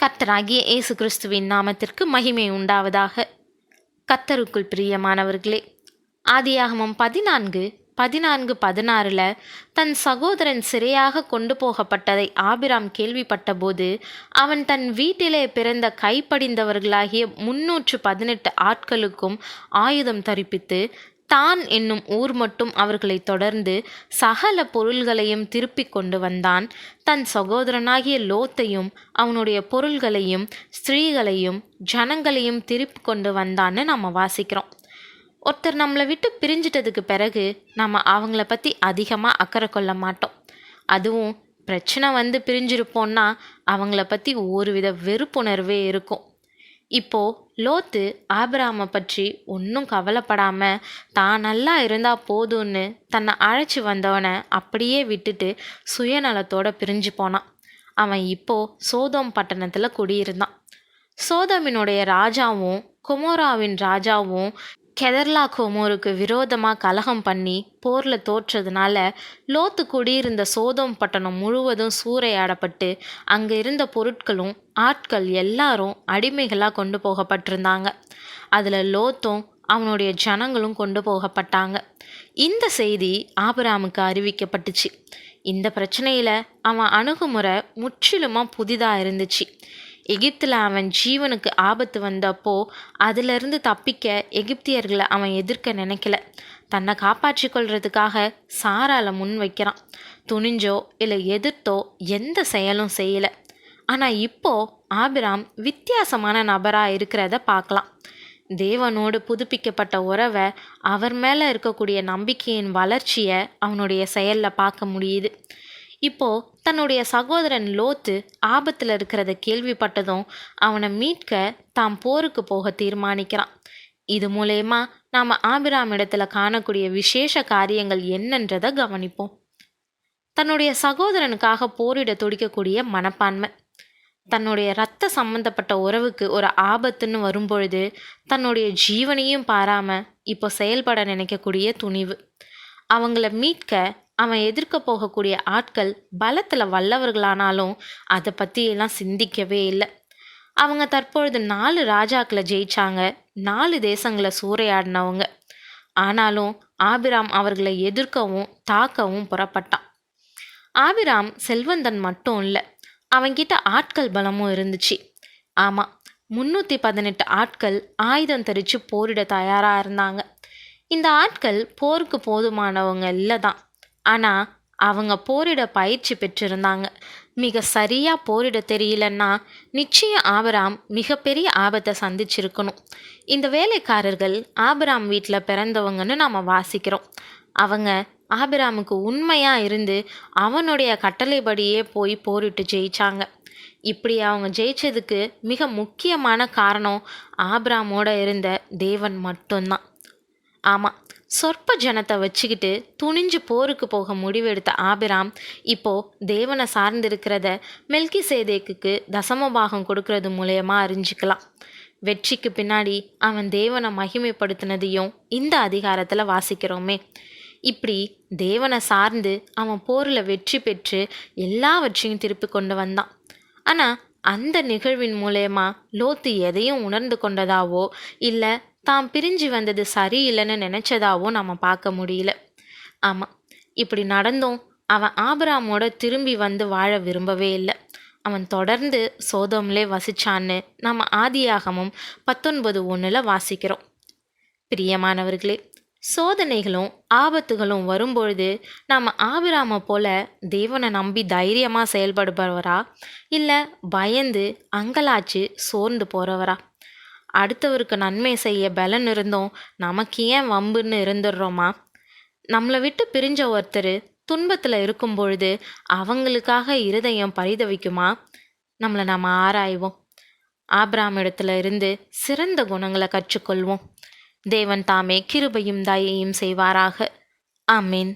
கர்த்தராகிய இயேசு கிறிஸ்துவின் நாமத்திற்கு மகிமை உண்டாவதாக. கர்த்தருக்குள் பிரியமானவர்களே, ஆதியாகமம் 14:16 தன் சகோதரன் சிறையாக கொண்டு போகப்பட்டதை ஆபிராம் கேள்விப்பட்டபோது, அவன் தன் வீட்டிலே பிறந்த கைப்படிந்தவர்களாகிய 318 ஆட்களுக்கும் ஆயுதம் தரிப்பித்து, தான் என்னும் ஊர் மட்டும் அவர்களை தொடர்ந்து சகல பொருள்களையும் திருப்பிக் கொண்டு வந்தான். தன் சகோதரனாகிய லோத்தையும் அவனுடைய பொருள்களையும் ஸ்திரீகளையும் ஜனங்களையும் திருப்பி கொண்டு வந்தான்னு நம்ம வாசிக்கிறோம். ஒருத்தர் நம்மளை விட்டு பிரிஞ்சிட்டதுக்கு பிறகு நம்ம அவங்கள பற்றி அதிகமாக அக்கறை கொள்ள மாட்டோம். அதுவும் பிரச்சனை வந்து பிரிஞ்சிருப்போம்னா அவங்கள பற்றி ஒருவித வெறுப்புணர்வே இருக்கும். இப்போ லோத்து ஆபிராமை பற்றி ஒன்றும் கவலைப்படாமல் தான் நல்லா இருந்தால் போதும்னு தன்னை அழைச்சி வந்தவனை அப்படியே விட்டுட்டு சுயநலத்தோடு பிரிஞ்சு போனான். அவன் இப்போ சோதோம் பட்டணத்தில் குடியிருந்தான். சோதோமினுடைய ராஜாவும் கொமோராவின் ராஜாவும் கெதர்லா கோமோருக்கு விரோதமாக கலகம் பண்ணி போரில் தோற்றதுனால லோத்து குடியிருந்த சோதோம் பட்டணம் முழுவதும் சூறையாடப்பட்டு அங்கே இருந்த பொருட்களும் ஆட்கள் எல்லாரும் அடிமைகளாக கொண்டு போகப்பட்டிருந்தாங்க. அதில் லோத்தும் அவனுடைய ஜனங்களும் கொண்டு போகப்பட்டாங்க. இந்த செய்தி ஆபிராமுக்கு அறிவிக்கப்பட்டுச்சு. இந்த பிரச்சனையில் அவன் அணுகுமுறை முற்றிலுமாக புதிதாக இருந்துச்சு. எகிப்தில் அவன் ஜீவனுக்கு ஆபத்து வந்தப்போ அதிலிருந்து தப்பிக்க எகிப்தியர்களை அவன் எதிர்க்க நினைக்கல. தன்னை காப்பாற்றி கொள்றதுக்காக சாரால முன் வைக்கிறான். துணிஞ்சோ இல்லை எதிர்த்தோ எந்த செயலும் செய்யலை. ஆனால் இப்போ ஆபிராம் வித்தியாசமான நபராக இருக்கிறத பார்க்கலாம். தேவனோடு புதுப்பிக்கப்பட்ட உறவை, அவர் மேலே இருக்கக்கூடிய நம்பிக்கையின் வளர்ச்சியை அவனுடைய செயலில் பார்க்க முடியுது. இப்போ தன்னுடைய சகோதரன் லோத்து ஆபத்தில் இருக்கிறத கேள்விப்பட்டதும் அவனை மீட்க தாம் போருக்கு போக தீர்மானிக்கிறான். இது மூலயமா நாம் ஆபிராம் இடத்துல காணக்கூடிய விசேஷ காரியங்கள் என்னன்றதை கவனிப்போம். தன்னுடைய சகோதரனுக்காக போரிட துடிக்கக்கூடிய மனப்பான்மை, தன்னுடைய இரத்த சம்பந்தப்பட்ட உறவுக்கு ஒரு ஆபத்துன்னு வரும்பொழுது தன்னுடைய ஜீவனையும் பாராமல் இப்போ செயல்பட நினைக்கக்கூடிய துணிவு, அவங்கள மீட்க அவன் எதிர்க்க போகக்கூடிய ஆட்கள் பலத்தில் வல்லவர்களானாலும் அதை பற்றியெல்லாம் சிந்திக்கவே இல்லை. அவங்க தற்பொழுது 4 ராஜாக்களை ஜெயிச்சாங்க, 4 தேசங்களை சூறையாடினவங்க. ஆனாலும் ஆபிராம் அவர்களை எதிர்க்கவும் தாக்கவும் புறப்பட்டான். ஆபிராம் செல்வந்தன் மட்டும் இல்லை, அவன்கிட்ட ஆட்கள் பலமும் இருந்துச்சு. ஆமாம், 318 ஆட்கள் ஆயுதம் தரித்து போரிட தயாராக இருந்தாங்க. இந்த ஆட்கள் போருக்கு போதுமானவங்க இல்லை தான், ஆனால் அவங்க போரிட பயிற்சி பெற்றிருந்தாங்க. மிக சரியாக போரிட தெரியலன்னா நிச்சயம் ஆபிராம் மிகப்பெரிய ஆபத்தை சந்திச்சிருக்கணும். இந்த வேலைக்காரர்கள் ஆபிராம் வீட்டில் பிறந்தவங்கன்னு நாம் வாசிக்கிறோம். அவங்க ஆபிராமுக்கு உண்மையாக இருந்து அவனுடைய கட்டளைப்படியே போய் போரிட்டு ஜெயிச்சாங்க. இப்படி அவங்க ஜெயிச்சதுக்கு மிக முக்கியமான காரணம் ஆபிராமோட இருந்த தேவன் மட்டும்தான். ஆமாம், சொற்ப ஜனத்தை வச்சுக்கிட்டு துணிஞ்சு போருக்கு போக முடிவெடுத்த ஆபிராம் இப்போ தேவனை சார்ந்திருக்கிறத மெல்கிசேதேக்குக்கு தசமபாகம் கொடுக்கறது மூலயமா அறிஞ்சிக்கலாம். வெற்றிக்கு பின்னாடி அவன் தேவனை மகிமைப்படுத்தினதையும் இந்த அதிகாரத்தில் வாசிக்கிறோமே. இப்படி தேவனை சார்ந்து அவன் போரில் வெற்றி பெற்று எல்லாவற்றையும் திருப்பி கொண்டு வந்தான். ஆனால் அந்த நிகழ்வின் மூலயமா லோத்து எதையும் உணர்ந்து கொண்டதாவோ இல்லை தான் பிரிஞ்சு வந்தது சரியில்லைன்னு நினச்சதாவோ நம்ம பார்க்க முடியல. ஆமாம், இப்படி நடந்தும் அவன் ஆபிராமோட திரும்பி வந்து வாழ விரும்பவே இல்லை. அவன் தொடர்ந்து சோதோம்லே வசிச்சான்னு நம்ம ஆதியாகமம் 19:1 வாசிக்கிறோம். பிரியமானவர்களே, சோதனைகளும் ஆபத்துகளும் வரும்பொழுது நாம் ஆபிராமை போல தேவனை நம்பி தைரியமாக செயல்படுபவரா இல்லை பயந்து அங்கலாச்சு சோர்ந்து போகிறவரா? அடுத்தவருக்கு நன்மை செய்ய பலன் இருந்தோம் நமக்கு ஏன் வம்புன்னு இருந்துடுறோமா? நம்மளை விட்டு பிரிஞ்ச ஒருத்தர் துன்பத்தில் இருக்கும் பொழுது அவங்களுக்காக இருதயம் பரிதவிக்குமா? நம்மளை நம்ம ஆராய்வோம். ஆபிராம் இடத்துல இருந்து சிறந்த குணங்களை கற்றுக்கொள்வோம். தேவன் தாமே கிருபையும் தயையும் செய்வாராக. ஆமீன்.